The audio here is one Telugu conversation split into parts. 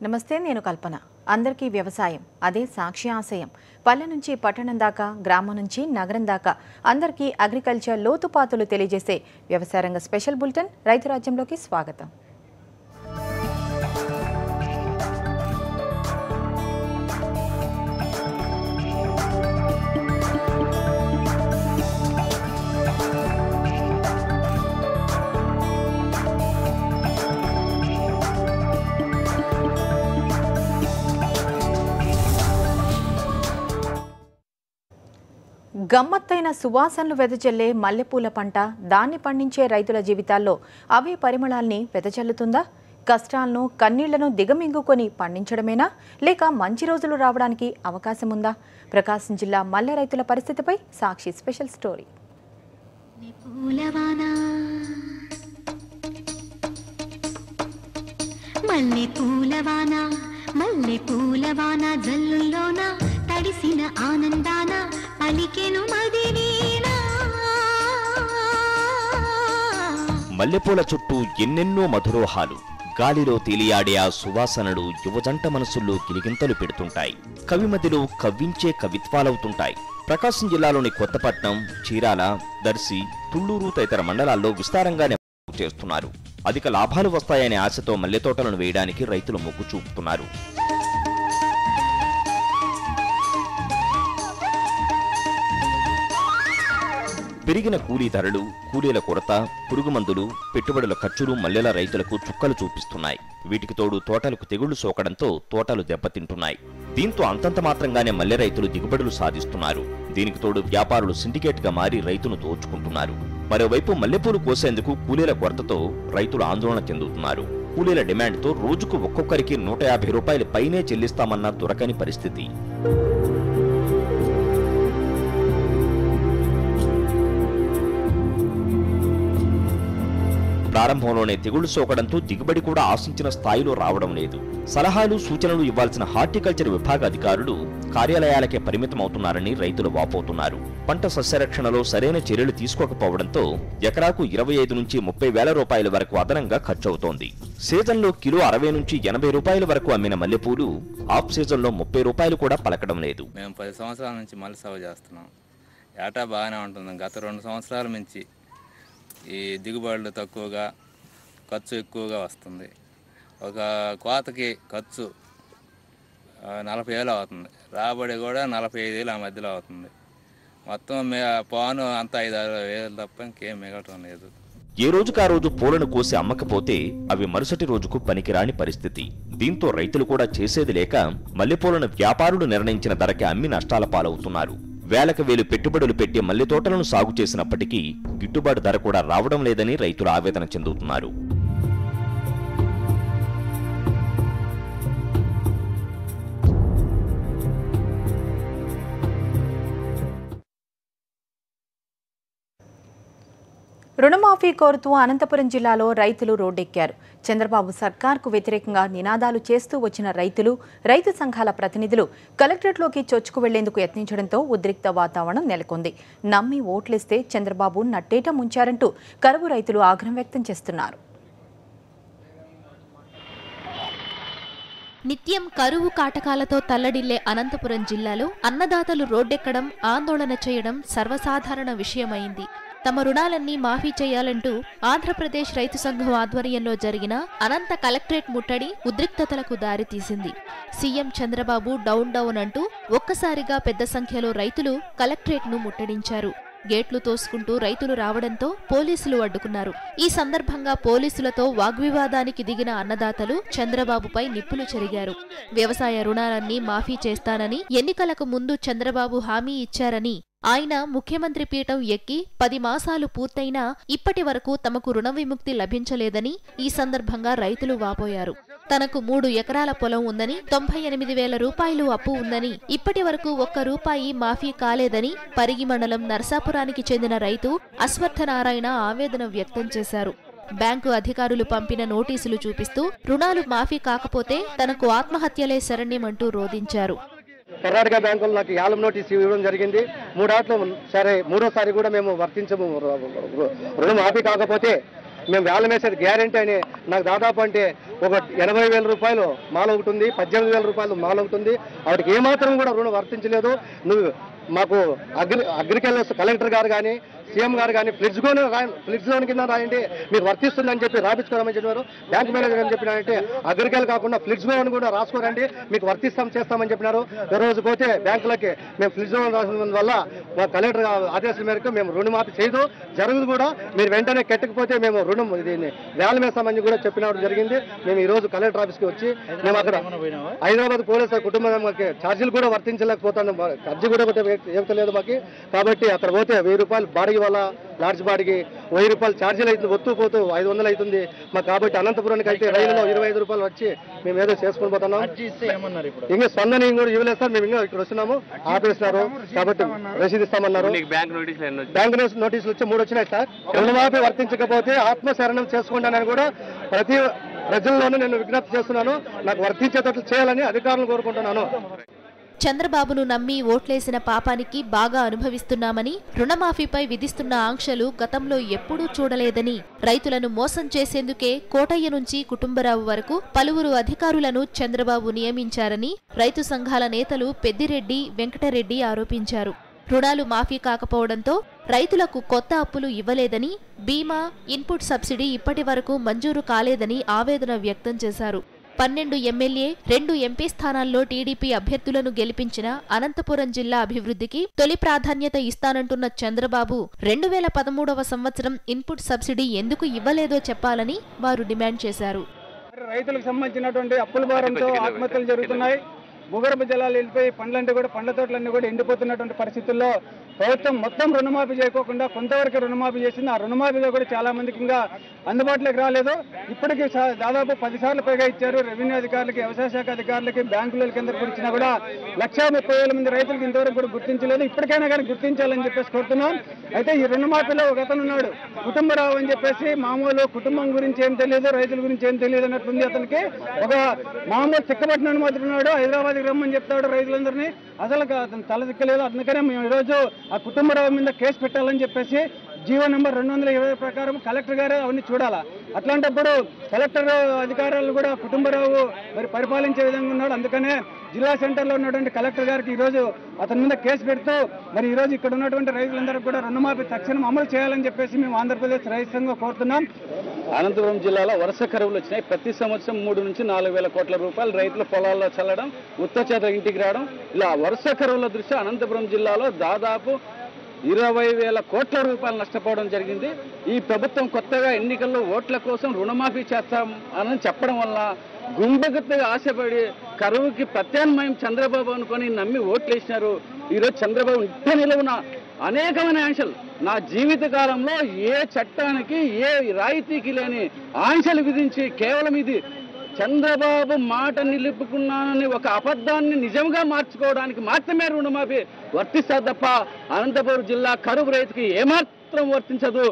నమస్తే, నేను కల్పన. అందరికీ వ్యవసాయం అదే సాక్షి ఆశయం. పల్లె నుంచి పట్టణం దాకా, గ్రామం నుంచి నగరం దాకా అందరికీ అగ్రికల్చర్ లోతుపాతులు తెలియజేసే వ్యవసాయ రంగ స్పెషల్ బులెటిన్ రైతు రాజ్యంలోకి స్వాగతం. గమ్మత్తైన సువాసనలు వెదజల్లే మల్లెపూల పంట, దాన్ని పండించే రైతుల జీవితాల్లో అవే పరిమళాల్ని వెదజల్లుతుందా? కష్టాలను, కన్నీళ్లను దిగమింగుకొని పండించడమేనా, లేక మంచి రోజులు రావడానికి అవకాశం ఉందా? ప్రకాశం జిల్లా మల్లె రైతుల పరిస్థితిపై సాక్షి స్పెషల్ స్టోరీ. తడిసిన ఆనందాన పలికెను మదినేనా. మల్లెపూల చుట్టూ ఎన్నెన్నో మధురోహాలు, గాలిలో తేలియాడే ఆ సువాసనలు యువజంట మనసుల్లో గిలిగింతలు పెడుతుంటాయి. కవిమదిలో కవ్వించే కవిత్వాలవుతుంటాయి. ప్రకాశం జిల్లాలోని కొత్తపట్నం, చీరాల, దర్శి, తుళ్లూరు తదితర మండలాల్లో విస్తారంగానే చేస్తున్నారు. అధిక లాభాలు వస్తాయనే ఆశతో మల్లెతోటలను వేయడానికి రైతులు మొగ్గు చూపుతున్నారు. పెరిగిన కూలీ ధరలు, కూలీల కొరత, పురుగుమందులు, పెట్టుబడుల ఖర్చులు మల్లెల రైతులకు చుక్కలు చూపిస్తున్నాయి. వీటికి తోడు తోటలకు తెగుళ్లు సోకడంతో తోటలు దెబ్బతింటున్నాయి. దీంతో అంతంత మాత్రంగానే మల్లె రైతులు దిగుబడులు సాధిస్తున్నారు. దీనికి తోడు వ్యాపారులు సిండికేట్ గా మారి రైతును దోచుకుంటున్నారు. మరోవైపు మల్లెపూలు కోసేందుకు కూలీల కొరతతో రైతులు ఆందోళన చెందుతున్నారు. కూలీల డిమాండ్తో రోజుకు ఒక్కొక్కరికి 150 రూపాయలు పైనే చెల్లిస్తామన్న దొరకని పరిస్థితి. ప్రారంభంలోనే తెగుళ్లు సోకడంతో దిగుబడి కూడా ఆశించిన స్థాయిలో రావడం లేదు. సలహాలు, సూచనలు ఇవ్వాల్సిన హార్టికల్చర్ విభాగ అధికారులు కార్యాలయాలకే పరిమితమవుతున్నారని రైతులు వాపోతున్నారు. పంట సస్యరక్షణలో సరైన చర్యలు తీసుకోకపోవడంతో ఎకరాకు 25 నుంచి 30 వేల రూపాయల వరకు అదనంగా ఖర్చవుతోంది. సీజన్లో కిలో 60 నుంచి 80 రూపాయల వరకు అమ్మిన మల్లెపూలు ఆఫ్ సీజన్లో 30 రూపాయలు కూడా పలకడం లేదు. మేము 10 సంవత్సరాల నుంచి మల్లె సాగు చేస్తున్నాం. ఏటా బాగానే ఉంటుంది. గత 2 సంవత్సరాల నుంచి ఈ దిగుబడులు తక్కువగా, ఖర్చు ఎక్కువగా వస్తుంది. ఒక కోతకి ఖర్చు 40,000 అవుతుంది, రాబడి కూడా 45,000 ఆ మధ్యలో అవుతుంది. మొత్తం పాను అంతా 5-6 వేలు తప్ప ఇంకేం మిగలటం లేదు. ఏ రోజుకా రోజు పూలను కోసి అమ్మకపోతే అవి మరుసటి రోజుకు పనికిరాని పరిస్థితి. దీంతో రైతులు కూడా చేసేది లేక మల్లెపూలను వ్యాపారులు నిర్ణయించిన ధరకి అమ్మి నష్టాల పాలవుతున్నారు. వేలకు వేలు పెట్టుబడులు పెట్టి మల్లె తోటలను సాగు చేసినప్పటికీ గిట్టుబాటు ధర కూడా రావడం లేదని రైతులు ఆవేదన చెందుతున్నారు. రుణమాఫీ కోరుతూ అనంతపురం జిల్లాలో రైతులు రోడ్డెక్కారు. చంద్రబాబు సర్కార్కు వ్యతిరేకంగా నినాదాలు చేస్తూ వచ్చిన రైతులు, రైతు సంఘాల ప్రతినిధులు కలెక్టరేట్లోకి చొచ్చుకు వెళ్లేందుకు యత్నించడంతో ఉద్రిక్త వాతావరణం నెలకొంది. నమ్మి ఓట్లేస్తే చంద్రబాబు నట్టేట ముంచారంటూ కరువు రైతులు ఆగ్రహం వ్యక్తం చేస్తున్నారు. నిత్యం కరువు కాటకాలతో తల్లడిల్లే అనంతపురం జిల్లాలో అన్నదాతలు రోడ్డెక్కడం, ఆందోళన చేయడం సర్వసాధారణ విషయమైంది. తమ రుణాలన్నీ మాఫీ చేయాలంటూ ఆంధ్రప్రదేశ్ రైతు సంఘం ఆధ్వర్యంలో జరిగిన అనంత కలెక్టరేట్ ముట్టడి ఉద్రిక్తతలకు దారితీసింది. సీఎం చంద్రబాబు డౌన్ అంటూ ఒక్కసారిగా పెద్ద సంఖ్యలో రైతులు కలెక్టరేట్ను ముట్టడించారు. గేట్లు తోసుకుంటూ రైతులు రావడంతో పోలీసులు అడ్డుకున్నారు. ఈ సందర్భంగా పోలీసులతో వాగ్వివాదానికి దిగిన అన్నదాతలు చంద్రబాబుపై నిప్పులు చెరిగారు. వ్యవసాయ రుణాలన్నీ మాఫీ చేస్తానని ఎన్నికలకు ముందు చంద్రబాబు హామీ ఇచ్చారని, ఆయన ముఖ్యమంత్రి పీఠం ఎక్కి 10 మాసాలు పూర్తయినా ఇప్పటి వరకు తమకు రుణ విముక్తి లభించలేదని ఈ సందర్భంగా రైతులు వాపోయారు. తనకు 3 ఎకరాల పొలం ఉందని, 98,000 రూపాయలు అప్పు ఉందని, ఇప్పటి వరకు ₹1 మాఫీ కాలేదని పరిగి మండలం నర్సాపురానికి చెందిన రైతు అశ్వత్థనారాయణ ఆవేదన వ్యక్తం చేశారు. బ్యాంకు అధికారులు పంపిన నోటీసులు చూపిస్తూ రుణాలు మాఫీ కాకపోతే తనకు ఆత్మహత్యలే శరణ్యమంటూ రోధించారు. కర్ణాటక బ్యాంకులు నాకు యాలం నోటీస్ ఇవ్వడం జరిగింది. 3 ఆటలు సరే, 3వ సారి కూడా మేము వర్తించము, రుణం మాఫీ కాకపోతే మేము వేలం వేసేది గ్యారెంటీ అని నాకు దాదాపు అంటే ఒక 80,000 రూపాయలు మాల ఒకటి ఉంది, 18,000 రూపాయలు మాల ఒకటి ఉంది. వాటికి ఏమాత్రం కూడా రుణం వర్తించలేదు. నువ్వు మాకు అగ్రికల్చర్ కలెక్టర్ గారు కానీ సీఎం గారు కానీ ఫ్లిడ్జ్ లోన్ కింద రాయండి మీకు వర్తిస్తుందని చెప్పి రాపించుకోవాలని చెప్పినారు. బ్యాంక్ మేనేజర్ అని చెప్పినారంటే అగ్రికల్ కాకుండా ఫ్లిడ్జ్ లోన్ కూడా రాసుకోరండి మీకు చేస్తామని చెప్పినారు. ఈ రోజు పోతే బ్యాంకులకి మేము ఫ్లిడ్జ్ లోన్ రాసిన వల్ల కలెక్టర్ ఆదేశాల మేరకు మేము రుణమాఫీ చేయదు జరగదు కూడా. మీరు వెంటనే కట్టకపోతే మేము రుణం దీన్ని వేలం వేస్తామని కూడా చెప్పినప్పుడు జరిగింది. మేము ఈ రోజు కలెక్టర్ ఆఫీస్కి వచ్చి మేము అక్కడ హైదరాబాద్ పోలీసు కుటుంబానికి ఛార్జీలు కూడా వర్తించలేకపోతున్నాం. అర్జీ కూడా ఏమలేదు మాకు. కాబట్టి అక్కడ పోతే 1,000 రూపాయలు బాడిగి వల్ల లాడ్జ్ బాడికి 1,000 రూపాయలు ఛార్జీలు అవుతుంది, ఒత్తు పోతూ 500 అవుతుంది మాకు. కాబట్టి అనంతపురానికి అయితే రైలులో 25 రూపాయలు వచ్చి మేము ఏదో చేసుకుని పోతున్నాం. ఇంకా స్పందన కూడా ఇవ్వలేదు సార్. మేము ఇంకా ఇక్కడ వస్తున్నాము, ఆపేస్తున్నారు. కాబట్టి రసీదు ఇస్తామన్నారు. బ్యాంక్ నోటీసులు వచ్చి 3 వచ్చినాయి సార్. రుణమాఫీ వర్తించకపోతే ఆత్మశరణం చేసుకుంటానని కూడా ప్రతి ప్రజల్లోనూ నేను విజ్ఞప్తి చేస్తున్నాను. నాకు వర్తించేటట్లు చేయాలని అధికారులను కోరుకుంటున్నాను. చంద్రబాబును నమ్మి ఓట్లేసిన పాపానికి బాగా అనుభవిస్తున్నామని, రుణమాఫీపై విధిస్తున్న ఆంక్షలు గతంలో ఎప్పుడూ చూడలేదని, రైతులను మోసం చేసేందుకే కోటయ్య నుంచి కుటుంబరావు వరకు పలువురు అధికారులను చంద్రబాబు నియమించారని రైతు సంఘాల నేతలు పెద్దిరెడ్డి, వెంకటరెడ్డి ఆరోపించారు. రుణాలు మాఫీ కాకపోవడంతో రైతులకు కొత్త అప్పులు ఇవ్వలేదని, బీమా, ఇన్పుట్ సబ్సిడీ ఇప్పటి వరకు మంజూరు కాలేదని ఆవేదన వ్యక్తం చేశారు. 12 ఎమ్మెల్యే, 2 ఎంపీ స్థానాల్లో టీడీపీ అభ్యర్థులను గెలిపించిన అనంతపురం జిల్లా అభివృద్ధికి తొలి ప్రాధాన్యత ఇస్తానంటున్న చంద్రబాబు 2013వ సంవత్సరం ఇన్పుట్ సబ్సిడీ ఎందుకు ఇవ్వలేదో చెప్పాలని వారు డిమాండ్ చేశారు. రైతులకు సంబంధించినటువంటి అప్పుల భారంతో ఆత్మహత్యలు జరుగుతున్నాయి. భూగర్భ జలాలు వెళ్ళిపోయి పండ్ల తోటలన్నీ కూడా ఎండిపోతున్నటువంటి పరిస్థితుల్లో ప్రభుత్వం మొత్తం రుణమాఫీ చేయకోకుండా కొంతవరకు రుణమాఫీ చేసింది. ఆ రుణమాఫీలో కూడా చాలా మందికి ఇంకా అందుబాటులోకి రాలేదు. ఇప్పటికీ దాదాపు 10 సార్లు పైగా ఇచ్చారు. రెవెన్యూ అధికారులకి, వ్యవసాయ శాఖ అధికారులకి, బ్యాంకుల కింద కూడా ఇచ్చినా కూడా 130,000 మంది రైతులకు ఇంతవరకు కూడా గుర్తించలేదు. ఇప్పటికైనా కానీ గుర్తించాలని చెప్పేసి కోరుతున్నాం. అయితే ఈ రుణమాఫీలో ఒక అతను ఉన్నాడు, కుటుంబరావు అని చెప్పేసి. మామూలు కుటుంబం గురించి ఏం తెలియదు, రైతుల గురించి ఏం తెలియదు అన్నట్టుంది అతనికి. ఒక మామూలు చిక్కబట్టిన అనుమతి ఉన్నాడు, హైదరాబాద్కి రమ్మని చెప్తాడు రైతులందరినీ. అసలు అతను తల దిక్కలేదు. అందుకనే మేము ఈరోజు ఆ కుటుంబరావు మీద కేసు పెట్టాలని చెప్పేసి జీవో నెంబర్ 220 ప్రకారం కలెక్టర్ గారు అవన్నీ చూడాలా. అట్లాంటప్పుడు కలెక్టర్ అధికారులు కూడా కుటుంబరావు మరి పరిపాలించే విధంగా ఉన్నాడు. అందుకనే జిల్లా సెంటర్లో ఉన్నటువంటి కలెక్టర్ గారికి ఈరోజు అతని మీద కేసు పెడుతూ మరి ఈరోజు ఇక్కడ ఉన్నటువంటి రైతులందరూ కూడా రుణమాఫీ తక్షణం అమలు చేయాలని చెప్పేసి మేము ఆంధ్రప్రదేశ్ రైతు సంఘం కోరుతున్నాం. అనంతపురం జిల్లాలో వరుస కరువులు వచ్చినాయి. ప్రతి సంవత్సరం 3 నుంచి 4,000 కోట్ల రూపాయలు రైతుల పొలాల్లో చల్లడం, ఉత్తచేత ఇంటికి రావడం, ఇలా వరుస కరువుల దృష్ట్యా అనంతపురం జిల్లాలో దాదాపు 20,000 కోట్ల రూపాయలు నష్టపోవడం జరిగింది. ఈ ప్రభుత్వం కొత్తగా ఎన్నికల్లో ఓట్ల కోసం రుణమాఫీ చేస్తాం అని చెప్పడం వల్ల గుండెగత్తుగా ఆశపడి కరువుకి ప్రత్యామ్నాయం చంద్రబాబు అనుకొని నమ్మి ఓట్లు వేసినారు. ఈరోజు చంద్రబాబు ఇంత నిలవున అనేకమైన ఆంక్షలు, నా జీవిత కాలంలో ఏ చట్టానికి ఏ రాయితీకి లేని ఆంక్షలు విధించి కేవలం ఇది చంద్రబాబు మాట నిలుపుకున్నానని ఒక అబద్ధాన్ని నిజంగా మార్చుకోవడానికి మాత్రమే రుణమాఫీ వర్తిస్తారు తప్ప అనంతపురం జిల్లా కరువు రైతుకి ఏమాత్రం వర్తించదు.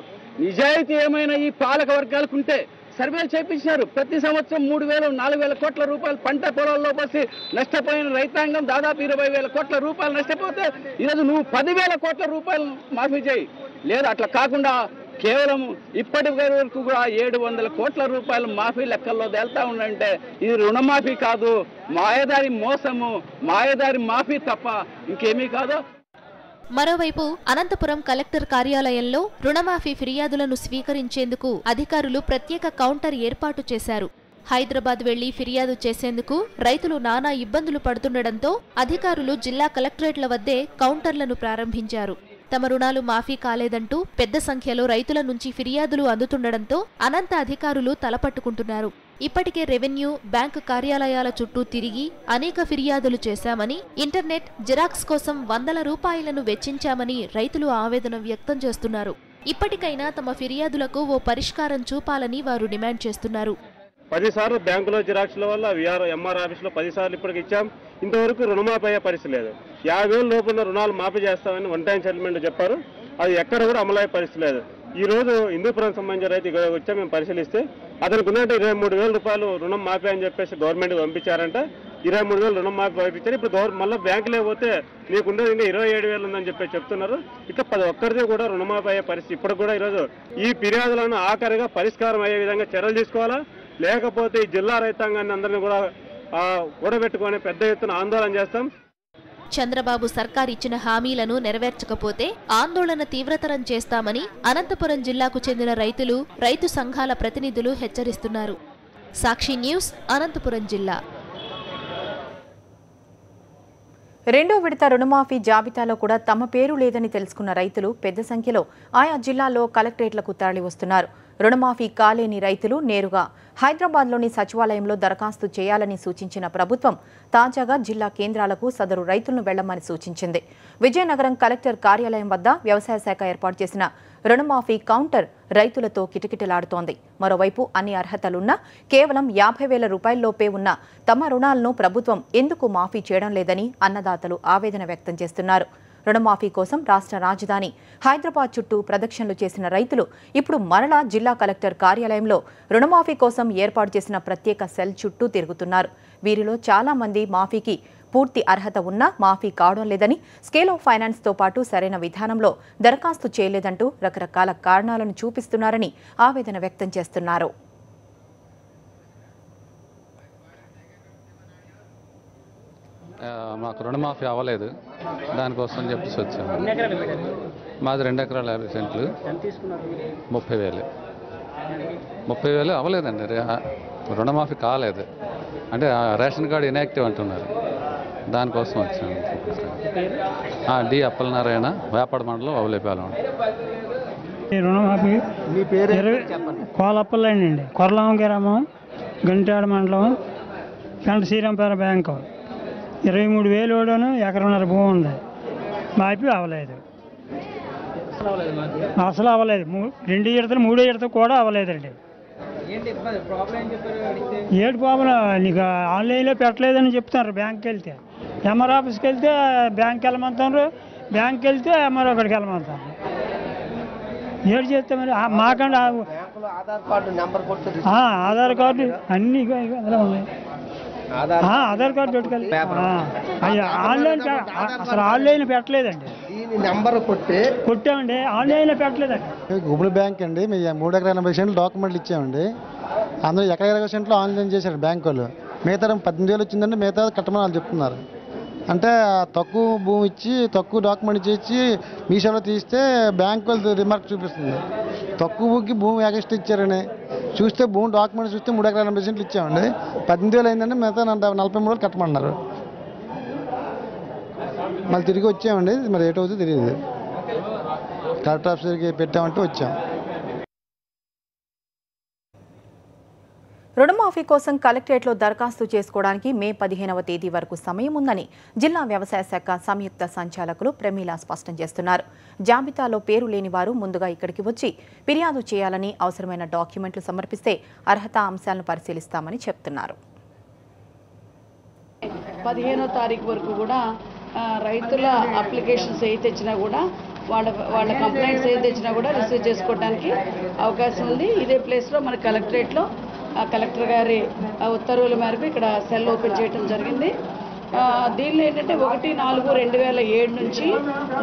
నిజాయితీ ఏమైనా ఈ పాలక వర్గాలకు ఉంటే సర్వేలు చేపించారు. ప్రతి సంవత్సరం 3,000-4,000 కోట్ల రూపాయలు పంట పొలాల్లో పోసి నష్టపోయిన రైతాంగం దాదాపు 20,000 కోట్ల రూపాయలు నష్టపోతే ఈరోజు నువ్వు 10,000 కోట్ల రూపాయలు మాఫీ చేయి. లేదు అట్లా కాకుండా కేవలం ఇప్పటి వరకు కూడా 700 కోట్ల రూపాయలు మాఫీ లెక్కల్లో తేల్తా ఉండంటే ఇది రుణమాఫీ కాదు, మాయదారి మోసము, మాయదారి మాఫీ తప్ప ఇంకేమీ కాదు. మరోవైపు అనంతపురం కలెక్టర్ కార్యాలయంలో రుణమాఫీ ఫిర్యాదులను స్వీకరించేందుకు అధికారులు ప్రత్యేక కౌంటర్ ఏర్పాటు చేశారు. హైదరాబాద్ వెళ్లి ఫిర్యాదు చేసేందుకు రైతులు నానా ఇబ్బందులు పడుతుండటంతో అధికారులు జిల్లా కలెక్టరేట్ల వద్దే కౌంటర్లను ప్రారంభించారు. తమ రుణాలు మాఫీ కాలేదంటూ పెద్ద సంఖ్యలో రైతుల నుంచి ఫిర్యాదులు అందుతుండటంతో అనంత అధికారులు తలపట్టుకుంటున్నారు. ఇప్పటికే రెవెన్యూ, బ్యాంకు కార్యాలయాల చుట్టూ తిరిగి అనేక ఫిర్యాదులు చేశామని, ఇంటర్నెట్, జిరాక్స్ కోసం వందల రూపాయలను వెచ్చించామని రైతులు ఆవేదన వ్యక్తం చేస్తున్నారు. ఇప్పటికైనా తమ ఫిర్యాదులకు ఓ పరిష్కారం చూపాలని వారు డిమాండ్ చేస్తున్నారు. 10 సార్లు బ్యాంకులో జిరాక్స్ల వల్ల ఎంఆర్ ఆఫీస్లో 10 సార్లు ఇప్పటికి ఇచ్చాం. ఇంతవరకు రుణమాఫీ అయ్యే పరిస్థితి లేదు. 50,000 లోపల రుణాలు మాఫీ చేస్తామని 1 టైం సెటిల్మెంట్ చెప్పారు. అది ఎక్కడ కూడా అమలయ్యే పరిస్థితి లేదు. ఈ రోజు హిందూపురం సంబంధించిన రైతు ఇక్కడ వచ్చా మేము పరిశీలిస్తే అతనికి ఉన్నట్టు 23,000 రూపాయలు రుణం మాఫీ అని చెప్పేసి గవర్నమెంట్కి పంపించారంట. 23,000 రుణమాఫీ పంపించారు. ఇప్పుడు మళ్ళీ బ్యాంకులో పోతే మీకు ఉండేది ఇంకా 27,000 ఉందని చెప్తున్నారు. ఇట్లా ప్రతి ఒక్కరిది కూడా రుణమాఫీ అయ్యే పరిస్థితి. ఇప్పుడు కూడా ఈరోజు ఈ ఫిర్యాదులను ఆఖరిగా పరిష్కారం అయ్యే విధంగా చర్యలు తీసుకోవాలా, లేకపోతే ఈ జిల్లా రైతాంగాన్ని అందరినీ కూడా కూడబెట్టుకొని పెద్ద ఎత్తున ఆందోళన చేస్తాం. చంద్రబాబు సర్కార్ ఇచ్చిన హామీలను నెరవేర్చకపోతే ఆందోళన తీవ్రతరం చేస్తామని అనంతపురం జిల్లాకు చెందిన రైతులు, రైతు సంఘాల ప్రతినిధులు హెచ్చరిస్తున్నారు. సాక్షి న్యూస్, అనంతపురం జిల్లా. రెండో విడత రుణమాఫీ జాబితాలో కూడా తమ పేరు లేదని తెలుసుకున్న రైతులు పెద్ద సంఖ్యలో ఆయా జిల్లాల్లో కలెక్టరేట్లకు తరలి వస్తున్నారు. రుణమాఫీ కాలేని రైతులు నేరుగా హైదరాబాద్లోని సచివాలయంలో దరఖాస్తు చేయాలని సూచించిన ప్రభుత్వం తాజాగా జిల్లా కేంద్రాలకు సదరు రైతులను వెళ్లమని సూచించింది. విజయనగరం కలెక్టర్ కార్యాలయం వద్ద వ్యవసాయ శాఖ ఏర్పాటు చేసిన రుణమాఫీ కౌంటర్ రైతులతో కిటకిటలాడుతోంది. మరోవైపు అన్ని అర్హతలున్నా కేవలం 50,000 రూపాయల్లోపే ఉన్న తమ రుణాలను ప్రభుత్వం ఎందుకు మాఫీ చేయడం లేదని అన్నదాతలు ఆవేదన వ్యక్తం చేస్తున్నారు. రుణమాఫీ కోసం రాష్ట్ర రాజధాని హైదరాబాద్ చుట్టూ ప్రదక్షిణలు చేసిన రైతులు ఇప్పుడు మరలా జిల్లా కలెక్టర్ కార్యాలయంలో రుణమాఫీ కోసం ఏర్పాటు చేసిన ప్రత్యేక సెల్ చుట్టూ తిరుగుతున్నారు. వీరిలో చాలా మంది మాఫీకి పూర్తి అర్హత ఉన్నా మాఫీ కావడం లేదని, స్కేల్ ఆఫ్ ఫైనాన్స్తో పాటు సరైన విధానంలో దరఖాస్తు చేయలేదంటూ రకరకాల కారణాలను చూపిస్తున్నారని ఆవేదన వ్యక్తం చేస్తున్నారు. మాకు రుణమాఫీ అవ్వలేదు, దానికోసం చెప్పేసి వచ్చాము. మాది 2 ఎకరాల 50 సెంట్లు, 30,000. 30,000 అవ్వలేదండి, రుణమాఫీ కాలేదు. అంటే రేషన్ కార్డు ఇన్యాక్టివ్ అంటున్నారు, దానికోసం వచ్చాము. డి అప్పలనారాయణ, వేపాడ మండలం, అవులేపాలెం. రుణమాఫీ మీ పేరు కోలప్పలండి, కొరలాం గ్రామం, గంటాడ మండలం, పెంట శ్రీరాంపేర బ్యాంకు. 23,000 ఎకరన్నర భూమి ఉంది, మాఫీ అవ్వలేదు. అసలు అవ్వలేదు. 2 విడతలు 3 విడతలు కూడా అవ్వలేదండి. ఏడు ప్రాబ్లం, నీకు ఆన్లైన్లో పెట్టలేదని చెప్తున్నారు. బ్యాంక్కి వెళ్తే ఎంఆర్ ఆఫీస్కి వెళ్తే బ్యాంక్కి వెళ్ళమంటారు, బ్యాంక్కి వెళ్తే ఎంఆర్ ఒకటికి వెళ్ళమంటారు. ఏడు చేస్తే మరి మాకంటే ఆధార్ కార్డు అన్నీ అందులో ఉన్నాయి. ఆధార్ కార్డు పెట్టుకోవాలి. ఆన్లైన్ అసలు ఆన్లైన్ పెట్టలేదండి. నెంబర్ కొట్టామండి, ఆన్లైన్లో పెట్టలేదండి. గుబుల్ బ్యాంక్ అండి, మీ 3 ఎకరాల 80 సెంట్లు డాక్యుమెంట్లు ఇచ్చామండి. అందులో ఎకరా 20 సెంట్లు ఆన్లైన్ చేశారు బ్యాంక్ వాళ్ళు. మిగతా 18,000 వచ్చిందంటే మిగతా కట్టమని వాళ్ళు చెప్తున్నారు. అంటే తక్కువ భూమి ఇచ్చి తక్కువ డాక్యుమెంట్ ఇచ్చి మీషోలో తీస్తే బ్యాంక్ వాళ్ళు రిమార్క్ చూపిస్తుంది. తక్కువకి భూమి ఎగస్ట్ ఇచ్చారని చూస్తే భూమి డాక్యుమెంట్ చూస్తే 3 ఎకరాల 80 సెంట్లు ఇచ్చామండి. 18,000 అయిందంటే మిగతా 43 కట్టమన్నారు. మళ్ళీ తిరిగి వచ్చామండి, మరి ఏటవుతుందో తెలియదు. కలెక్టర్ ఆఫీసర్కి పెట్టామంటే వచ్చాం. రుణమాఫీ కోసం కలెక్టరేట్లో దరఖాస్తు చేసుకోవడానికి మే 15వ తేదీ వరకు సమయం ఉందని జిల్లా వ్యవసాయ శాఖ సంయుక్త సంచాలకులు ప్రమీల స్పష్టం చేస్తున్నారు. జాబితాలో పేరు లేని వారు ముందుగా ఇక్కడికి వచ్చి ఫిర్యాదు చేయాలని, అవసరమైన డాక్యుమెంట్లు సమర్పిస్తే అర్హత అంశాలను పరిశీలిస్తామని చెప్తున్నారు. 15వ తారీఖు వరకు కూడా రైతుల అప్లికేషన్స్ ఏ తెచ్చినా కూడా వాళ్ళ కంప్లైంట్స్ ఏ తెచ్చినా కూడా రిసీవ్ చేసుకోవడానికి అవకాశం ఉంది. ఇదే ప్లేస్లో మన కలెక్టరేట్లో కలెక్టర్ గారి ఉత్తర్వుల మేరకు ఇక్కడ సెల్ ఓపెన్ చేయడం జరిగింది. దీనిలో ఏంటంటే 1/4/2007 నుంచి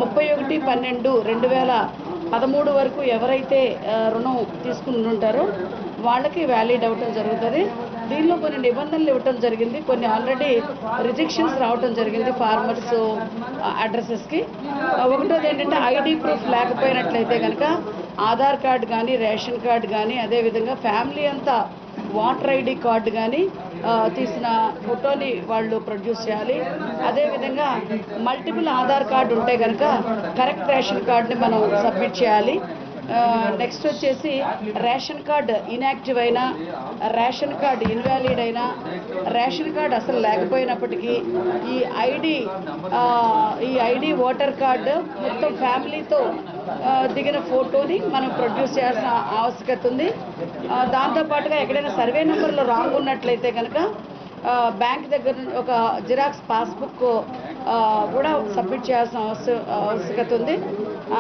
31/12/2013 వరకు ఎవరైతే రుణం తీసుకుని ఉంటారో వాళ్ళకి వ్యాలిడ్ అవ్వటం జరుగుతుంది. దీనిలో కొన్ని నిబంధనలు ఇవ్వటం జరిగింది, కొన్ని ఆల్రెడీ రిజెక్షన్స్ రావటం జరిగింది ఫార్మర్స్ అడ్రసెస్కి. ఒకటోది ఏంటంటే ఐడి ప్రూఫ్ లేకపోయినట్లయితే కనుక ఆధార్ కార్డు కానీ, రేషన్ కార్డు కానీ, అదేవిధంగా ఫ్యామిలీ అంతా వాటర్ ఐడి కార్డు కానీ తీసిన ఫోటోని వాళ్ళు ప్రొడ్యూస్ చేయాలి. అదేవిధంగా మల్టిపుల్ ఆధార్ కార్డు ఉంటే కనుక కరెక్ట్ రేషన్ కార్డుని మనం సబ్మిట్ చేయాలి. నెక్స్ట్ వచ్చేసి రేషన్ కార్డు ఇన్యాక్టివ్ అయినా, రేషన్ కార్డు ఇన్వాలిడ్ అయినా, రేషన్ కార్డు అసలు లేకపోయినప్పటికీ ఈ ఐడి ఓటర్ కార్డు మొత్తం ఫ్యామిలీతో దిగిన ఫోటోని మనం ప్రొడ్యూస్ చేయాల్సిన ఆవశ్యకత ఉంది. దాంతోపాటుగా ఎక్కడైనా సర్వే నెంబర్లో రాంగ్ ఉన్నట్లయితే కనుక బ్యాంక్ దగ్గర ఒక జిరాక్స్ పాస్బుక్ కూడా సబ్మిట్ చేయాల్సిన ఆవశ్యకత ఉంది.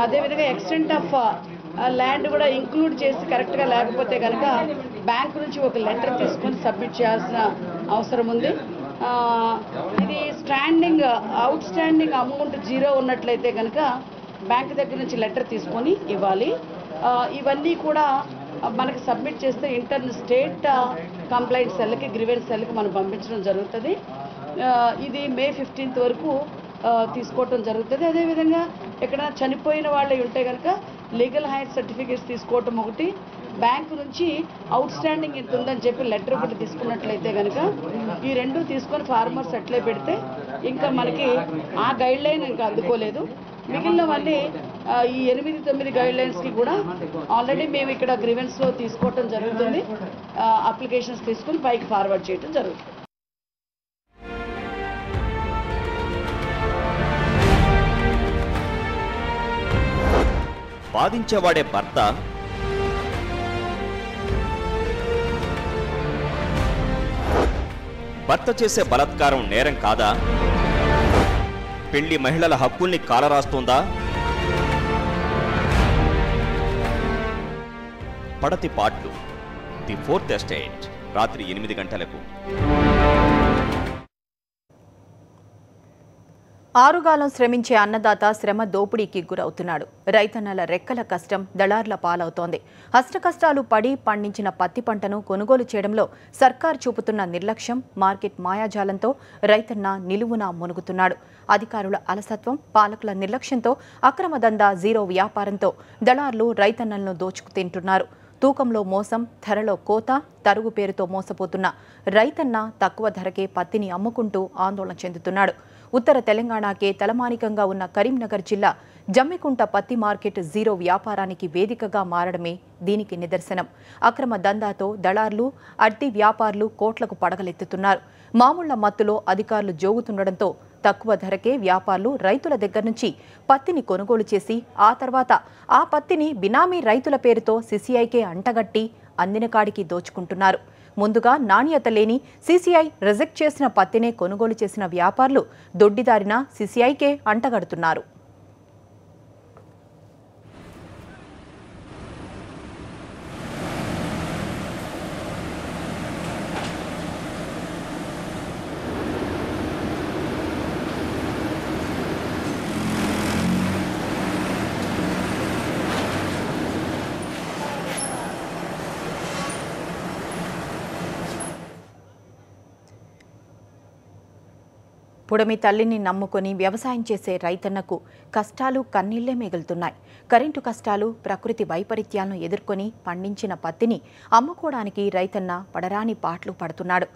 అదేవిధంగా ఎక్స్టెంట్ ఆఫ్ ల్యాండ్ కూడా ఇంక్లూడ్ చేసి కరెక్ట్గా లేకపోతే కనుక బ్యాంక్ నుంచి ఒక లెటర్ తీసుకొని సబ్మిట్ చేయాల్సిన అవసరం ఉంది. ఇది అవుట్ స్టాండింగ్ అమౌంట్ 0 ఉన్నట్లయితే కనుక బ్యాంక్ దగ్గర నుంచి లెటర్ తీసుకొని ఇవ్వాలి. ఇవన్నీ కూడా మనకి సబ్మిట్ చేస్తే స్టేట్ కంప్లైంట్ సెల్కి గ్రీవెన్స్ సెల్కి మనం పంపించడం జరుగుతుంది. ఇది May 15th వరకు తీసుకోవటం జరుగుతుంది. అదేవిధంగా ఎక్కడైనా చనిపోయిన వాళ్ళే ఉంటే కనుక లీగల్ హైర్ సర్టిఫికేట్స్ తీసుకోవటం ఒకటి, బ్యాంకు నుంచి అవుట్ స్టాండింగ్ ఇంత ఉందని చెప్పి లెటర్ ఒకటి తీసుకున్నట్లయితే కనుక ఈ రెండు తీసుకొని ఫార్మర్స్ అట్లే పెడితే ఇంకా మనకి ఆ గైడ్ లైన్ ఇంకా అందుకోలేదు. మిగిలినవన్నీ ఈ 8-9 గైడ్ లైన్స్కి కూడా ఆల్రెడీ మేము ఇక్కడ గ్రీవెన్స్లో తీసుకోవటం జరుగుతుంది. అప్లికేషన్స్ తీసుకుని పైకి ఫార్వర్డ్ చేయడం జరుగుతుంది. బాధించేవాడే భర్త, భర్త చేసే బలాత్కారం నేరం కాదా? పెళ్లి మహిళల హక్కుల్ని కాలరాస్తోందా? పడతి పాట్లు ది 4th ఎస్టేట్ రాత్రి 8 గంటలకు. ఆరుగాలం శ్రమించే అన్నదాత శ్రమ దోపిడీకి గురవుతున్నాడు. రైతన్నల రెక్కల కష్టం దళార్ల పాలవుతోంది. అష్టకష్టాలు పడి పండించిన పత్తి పంటను కొనుగోలు చేయడంలో సర్కార్ చూపుతున్న నిర్లక్ష్యం, మార్కెట్ మాయాజాలంతో రైతన్న నిలువునా మునుగుతున్నాడు. అధికారుల అలసత్వం, పాలకుల నిర్లక్ష్యంతో అక్రమ దందా, జీరో వ్యాపారంతో దళార్లు రైతన్నలను దోచుకు తింటున్నారు. తూకంలో మోసం, ధరలో కోత, తరుగు పేరుతో మోసపోతున్న రైతన్న తక్కువ ధరకే పత్తిని అమ్ముకుంటూ ఆందోళన చెందుతున్నాడు. ఉత్తర తెలంగాణకే తలమానికంగా ఉన్న కరీంనగర్ జిల్లా జమ్మికుంట పత్తి మార్కెట్ జీరో వ్యాపారానికి వేదికగా మారడమే దీనికి నిదర్శనం. అక్రమ దందాతో దళార్లు, అడ్డీ వ్యాపారులు కోట్లకు పడగలెత్తుతున్నారు. మామూళ్ల మత్తులో అధికారులు జోగుతుండడంతో తక్కువ ధరకే వ్యాపారులు రైతుల దగ్గర నుంచి పత్తిని కొనుగోలు చేసి ఆ తర్వాత ఆ పత్తిని బినామీ రైతుల పేరుతో సిసిఐకే అంటగట్టి అందిన కాడికి దోచుకుంటున్నారు. ముందుగా నాణ్యత లేని సిసిఐ రిజెక్ట్ చేసిన పత్తినే కొనుగోలు చేసిన వ్యాపారులు దొడ్డిదారిన సిసిఐకే అంటగడుతున్నారు. పుడమి తల్లిని నమ్ముకొని వ్యవసాయం చేసే రైతన్నకు కష్టాలు కన్నీళ్లే మిగులుతున్నాయి. కరెంటు కష్టాలు, ప్రకృతి వైపరీత్యాలను ఎదుర్కొని పండించిన పత్తిని అమ్ముకోవడానికి రైతన్న పడరాని పాట్లు పడుతున్నాడు.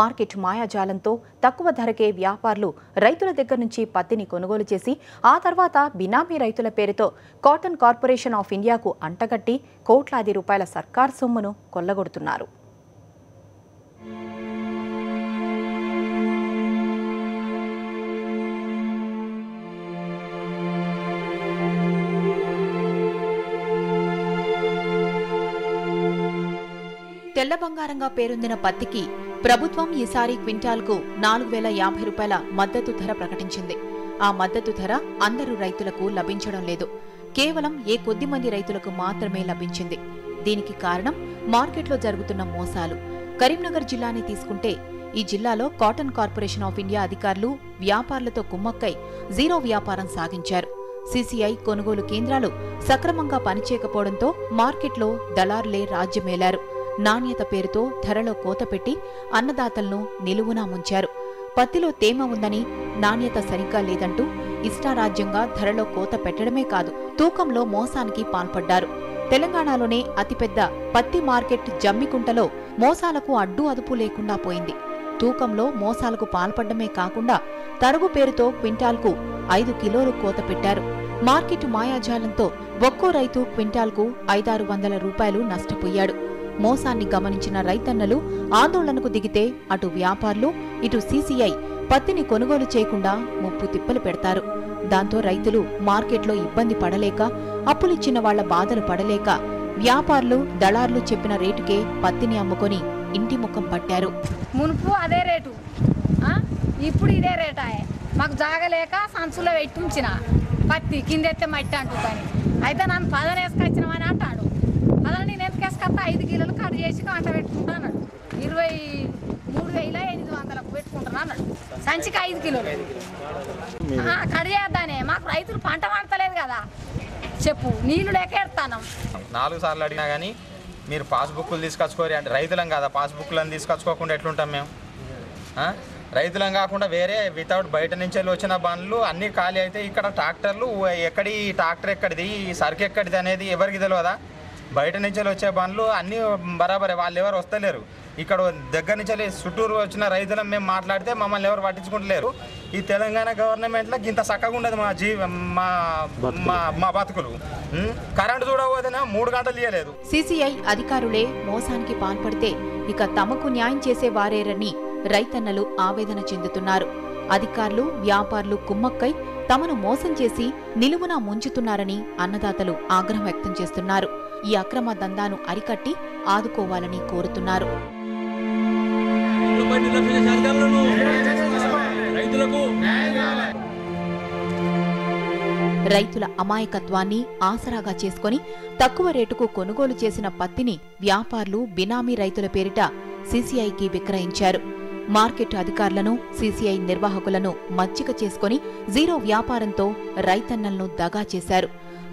మార్కెట్ మాయాజాలంతో తక్కువ ధరకే వ్యాపారులు రైతుల దగ్గర నుంచి పత్తిని కొనుగోలు చేసి ఆ తర్వాత బినామీ రైతుల పేరుతో కాటన్ కార్పొరేషన్ ఆఫ్ ఇండియాకు అంటగట్టి కోట్లాది రూపాయల సర్కార్ సొమ్మును కొల్లగొడుతున్నారు. తెల్ల బంగారంగా పేరొందిన పత్తికి ప్రభుత్వం ఈసారి క్వింటాల్కు 4,050 రూపాయల మద్దతు ధర ప్రకటించింది. ఆ మద్దతు ధర అందరూ రైతులకు లభించడం లేదు. కేవలం కొద్ది మంది రైతులకు మాత్రమే లభించింది. దీనికి కారణం మార్కెట్లో జరుగుతున్న మోసాలు. కరీంనగర్ జిల్లాని తీసుకుంటే ఈ జిల్లాలో కాటన్ కార్పొరేషన్ ఆఫ్ ఇండియా అధికారులు వ్యాపారులతో కుమ్మక్కై జీరో వ్యాపారం సాగించారు. సిసిఐ కొనుగోలు కేంద్రాలు సక్రమంగా పనిచేయకపోవడంతో మార్కెట్లో దళారులే రాజ్యమేలారు. నాణ్యత పేరుతో ధరలో కోత పెట్టి అన్నదాతలను నిలువునా ముంచారు. పత్తిలో తేమ ఉందని, నాణ్యత సరిగ్గా లేదంటూ ఇష్టారాజ్యంగా ధరలో కోత పెట్టడమే కాదు, తూకంలో మోసానికి పాల్పడ్డారు. తెలంగాణలోనే అతిపెద్ద పత్తి మార్కెట్ జమ్మికుంటలో మోసాలకు అడ్డు అదుపు లేకుండా పోయింది. తూకంలో మోసాలకు పాల్పడ్డమే కాకుండా తరుగు పేరుతో క్వింటాల్కు 5 కిలోలు కోత పెట్టారు. మార్కెట్ మాయాజాలంతో ఒక్కో రైతు క్వింటాల్కు 500-600 రూపాయలు నష్టపోయాడు. మోసాన్ని గమనించిన రైతన్నలు ఆందోళనకు దిగితే అటు వ్యాపారులు, ఇటు సిసిఐ పత్తిని కొనుగోలు చేయకుండా ముప్పు తిప్పలు పెడతారు. దాంతో రైతులు మార్కెట్లో ఇబ్బంది పడలేక, అప్పులిచ్చిన వాళ్ల బాధలు పడలేక వ్యాపారులు, దళార్లు చెప్పిన రేటుకే పత్తిని అమ్ముకొని ఇంటి ముఖం పట్టారు. మునుపు అదే రేటు, ఇప్పుడు ఇదే రేటాయే. మాకు జాగలేక సంచులో పెట్టుంచిన పత్తి కిందెత్తే మట్టి అంటుందని అయితే నన్ను 10 వేసుకొచ్చినామని అంటాడు. 10 నేను ఎంత వేసుకొస్తా 5 కిలోలు కట్ చేసి కాంట పెట్టుకుంటా అన్నాడు. 23,800 పెట్టుకుంటాను అన్నాడు. సంచికి 5 కిలోలు కట్ చేద్దానే. మాకు రైతులు పంట పండతలేదు కదా, చెప్పు, నీళ్లు లేక ఎడతాను. 4 సార్లు అడిగినా కానీ మీరు పాస్బుక్లు తీసుకొచ్చుకోరు అంటే రైతులం కదా, పాస్బుక్లను తీసుకొచ్చుకోకుండా ఎట్లుంటాం మేము? రైతులం కాకుండా వేరే వితౌట్ బయట నుంచి వచ్చిన బండ్లు అన్నీ ఖాళీ అయితే ఇక్కడ ట్రాక్టర్లు ఎక్కడి ట్రాక్టర్ ఎక్కడిది, సరుకు ఎక్కడిది అనేది ఎవరికి తెలియదా? బయట నుంచి వచ్చే బండ్లు అన్నీ బరాబరే, వాళ్ళు ఎవరు వస్తలేరు. ఇక్కడ దగ్గర నుంచి చుట్టూరు వచ్చిన రైతులను మేము మాట్లాడితే మమ్మల్ని ఎవరు పట్టించుకుంటలేరు. ఈ తెలంగాణ గవర్నమెంట్లో ఇంత చక్కగా ఉండదు మా బతుకులు. కరెంటు చూడకపోతేనే 3 గంటలు ఇవ్వలేదు. సీసీఐ అధికారులే మోసానికి పాల్పడితే ఇక తమకు న్యాయం చేసే వారేరని రైతన్నలు ఆవేదన చెందుతున్నారు. అధికారులు, వ్యాపారులు కుమ్మక్కై తమను మోసం చేసి నిలువునా ముంచుతున్నారని అన్నదాతలు ఆగ్రహం వ్యక్తం చేస్తున్నారు. ఈ అక్రమ దందాను అరికట్టి ఆదుకోవాలని కోరుతున్నారు. రైతుల అమాయకత్వాన్ని ఆసరాగా చేసుకుని తక్కువ రేటుకు కొనుగోలు చేసిన పత్తిని వ్యాపారులు బినామీ రైతుల పేరిట సీసీఐకి విక్రయించారు. మార్కెట్ అధికారులను, సీసీఐ నిర్వాహకులను మచ్చిక చేసుకుని జీరో వ్యాపారంతో రైతన్నలను దగా చేశారు.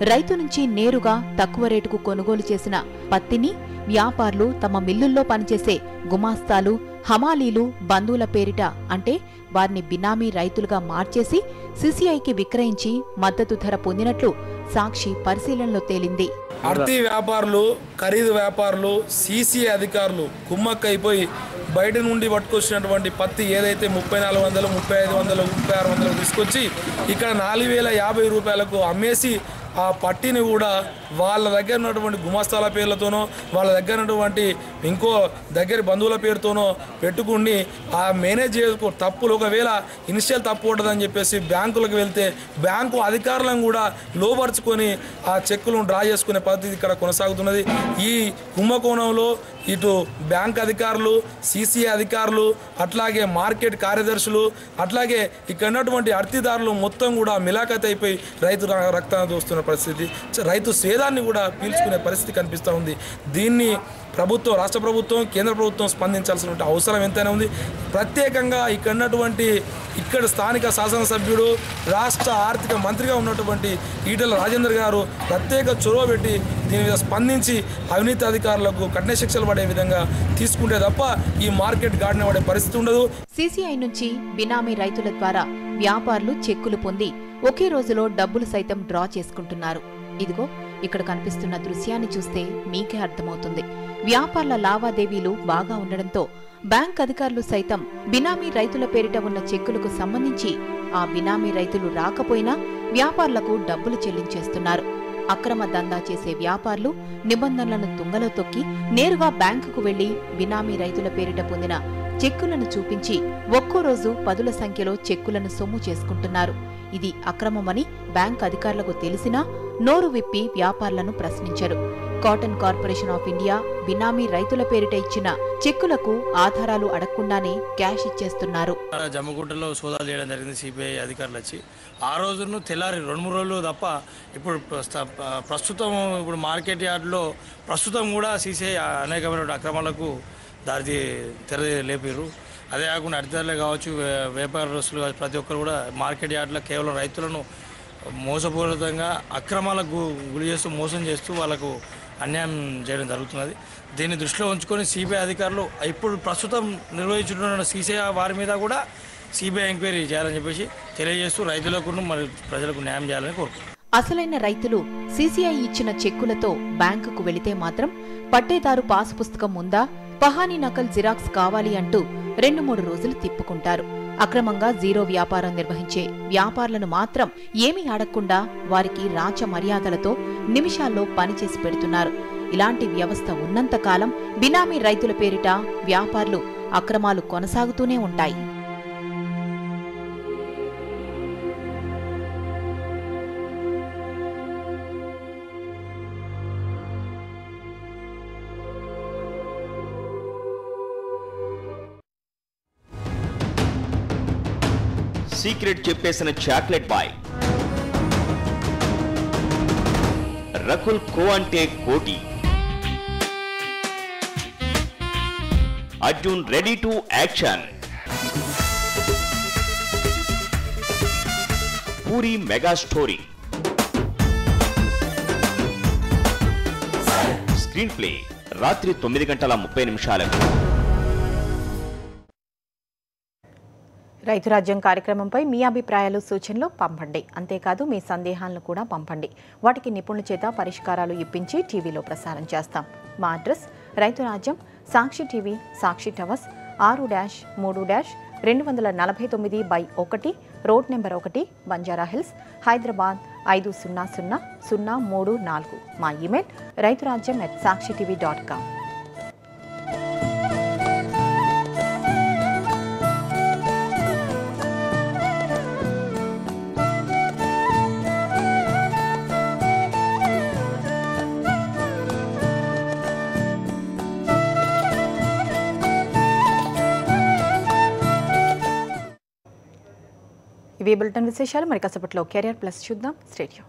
రైతు నుంచి నేరుగా తక్కువ రేటుకు కొనుగోలు చేసిన పత్తిని వ్యాపారులు తమ మిల్లుల్లో పనిచేసే గుమాస్తాలు, హమాలీలు, బంధువుల పేరిట అంటే వారిని బినామీ రైతులుగా మార్చేసి సీసీఐకి విక్రయించి మద్దతు ధర పొందినట్లు సాక్షి పరిశీలనలో తేలింది. అర్తి వ్యాపారులు, ఖరీదు వ్యాపారులు, సీసీఐ అధికారులు కుమ్మక్కైపోయి బయట నుండి పట్టుకొచ్చినటువంటి పత్తి ఏదైతే 3400, 3500, 3600 తీసుకొచ్చి ఇక్కడ 4050 రూపాయలకు అమ్మేసి ఆ పట్టిని కూడా వాళ్ళ దగ్గర ఉన్నటువంటి గుమస్తాల పేర్లతోనో, వాళ్ళ దగ్గర ఉన్నటువంటి ఇంకో దగ్గర బంధువుల పేరుతోనో పెట్టుకుని ఆ మేనేజ్ చేసుకో తప్పులు ఒకవేళ ఇనిషియల్ తప్పు ఉంటుందని చెప్పేసి బ్యాంకులకు వెళ్తే బ్యాంకు అధికారులను కూడా లోపరుచుకొని ఆ చెక్కులను డ్రా చేసుకునే పద్ధతి ఇక్కడ కొనసాగుతున్నది. ఈ కుంభకోణంలో ఇటు బ్యాంక్ అధికారులు, సీసీఐ అధికారులు, అట్లాగే మార్కెట్ కార్యదర్శులు, అట్లాగే ఇక్కడ ఉన్నటువంటి అర్తిదారులు మొత్తం కూడా మిలాఖత్ అయిపోయి రైతు రక్తాన్ని దోస్తున్న పరిస్థితి, రైతు స్వేదాన్ని కూడా పీల్చుకునే పరిస్థితి కనిపిస్తూ ఉంది. దీన్ని ప్రభుత్వం, రాష్ట్ర ప్రభుత్వం, కేంద్ర ప్రభుత్వం స్పందించాల్సిన అవసరం ఎంతైనా ఉంది. ప్రత్యేకంగా ఇక్కడ స్థానిక శాసనసభ్యుడు, రాష్ట్ర ఆర్థిక మంత్రిగా ఉన్నటువంటి ఈటెల రాజేందర్ గారు ప్రత్యేక చొరవ పెట్టి దీని మీద స్పందించి అవినీతి అధికారులకు కఠిన శిక్షలు పడే విధంగా తీసుకుంటే తప్ప ఈ మార్కెట్ గాడిన పడే పరిస్థితి ఉండదు. సీసీఐ నుంచి బినామీ రైతుల ద్వారా వ్యాపారులు చెక్కులు పొంది ఒకే రోజులో డబ్బులు సైతం డ్రా చేసుకుంటున్నారు. ఇదిగో ఇక్కడ కనిపిస్తున్న దృశ్యాన్ని చూస్తే మీకే అర్థమవుతుంది. వ్యాపారుల లావాదేవీలు బాగా ఉండడంతో బ్యాంక్ అధికారులు సైతం బినామీ రైతుల పేరిట ఉన్న చెక్కులకు సంబంధించి ఆ బినామీ రైతులు రాకపోయినా వ్యాపారులకు డబ్బులు చెల్లించేస్తున్నారు. అక్రమ దందా చేసే వ్యాపారులు నిబంధనలను తుంగలో తొక్కి నేరుగా బ్యాంకుకు వెళ్లి బినామీ రైతుల పేరిట పొందిన చెక్కులను చూపించి ఒక్కో రోజు 10ల సంఖ్యలో చెక్కులను సొమ్ము చేసుకుంటున్నారు. ఇది అక్రమమని బ్యాంక్ అధికారులకు తెలిసినా నోరు విప్పి వ్యాపారులను ప్రశ్నించరు. కాటన్ కార్పొరేషన్ ఆఫ్ ఇండియా బినామీ రైతుల పేరిట ఇచ్చిన చెక్కులకు ఆధారాలు అడగకుండానే క్యాష్ ఇచ్చేస్తున్నారు. జమ్మగుంటలో సోదాలు చేయడం జరిగింది సిబిఐ అధికారులు వచ్చి. ఆ రోజును తెల్లారి 2-3 రోజులు తప్ప ఇప్పుడు ప్రస్తుతం మార్కెట్ యార్డ్లో ప్రస్తుతం కూడా సీసీఐ అనేకమైన అక్రమాలకు తెర లేపారు. అదే కాకుండా అధికారులే కావచ్చు, వ్యాపారస్తులు కావచ్చు, ప్రతి ఒక్కరు కూడా మార్కెట్ యార్డ్లో కేవలం రైతులను మోసపూరితంగా అక్రమాలకు గురి చేస్తూ మోసం చేస్తూ వాళ్ళకు అన్యాయం చేయడం జరుగుతున్నది. దీన్ని దృష్టిలో ఉంచుకొని సిబిఐ అధికారులు ఇప్పుడు ప్రస్తుతం నిర్వహించుతున్న సీసీఐ వారి మీద కూడా సిబిఐ ఎంక్వైరీ చేయాలని చెప్పేసి తెలియజేస్తూ రైతులకు మరియు ప్రజలకు న్యాయం చేయాలని కోరుకుంటున్నారు. అసలైన రైతులు సీసీఐ ఇచ్చిన చెక్కులతో బ్యాంకుకు వెళితే మాత్రం పట్టేదారు పాసు పుస్తకం ఉందా, పహానీ నకల్ జిరాక్స్ కావాలి అంటూ 2-3 రోజులు తిప్పుకుంటారు. అక్రమంగా జీరో వ్యాపారం నిర్వహించే వ్యాపారులను మాత్రం ఏమీ అడగకుండా వారికి రాచ మర్యాదలతో నిమిషాల్లో పనిచేసి పెడుతున్నారు. ఇలాంటి వ్యవస్థ ఉన్నంతకాలం బినామీ రైతుల పేరిట వ్యాపారులు అక్రమాలు కొనసాగుతూనే ఉంటాయి. సీక్రెట్ చెప్పేసిన చాక్లెట్ బాయ్, రకుల్ కో అంటే కోటి, Arjun ready to action, puri mega story. Screen play రాత్రి 9:30 రైతు రాజ్యం కార్యక్రమంపై మీ అభిప్రాయాలు సూచనలు పంపండి. అంతేకాదు మీ సందేహాలను కూడా పంపండి. వాటికి నిపుణుల చేత పరిష్కారాలు ఇప్పించి టీవీలో ప్రసారం చేస్తాం. మా అడ్రస్ రైతు రాజ్యం, Sakshi TV, Sakshi Towers, 6-3-249/1 road number 1, Banjara Hills, Hyderabad 500034. మా ఇమెయిల్ raituraజ్యం@sakshitv.com. ఇవి బులెటిన్ విశేషాలు. మరి కాసేపట్లో కెరియర్ ప్లస్ చూద్దాం. స్టేడియం.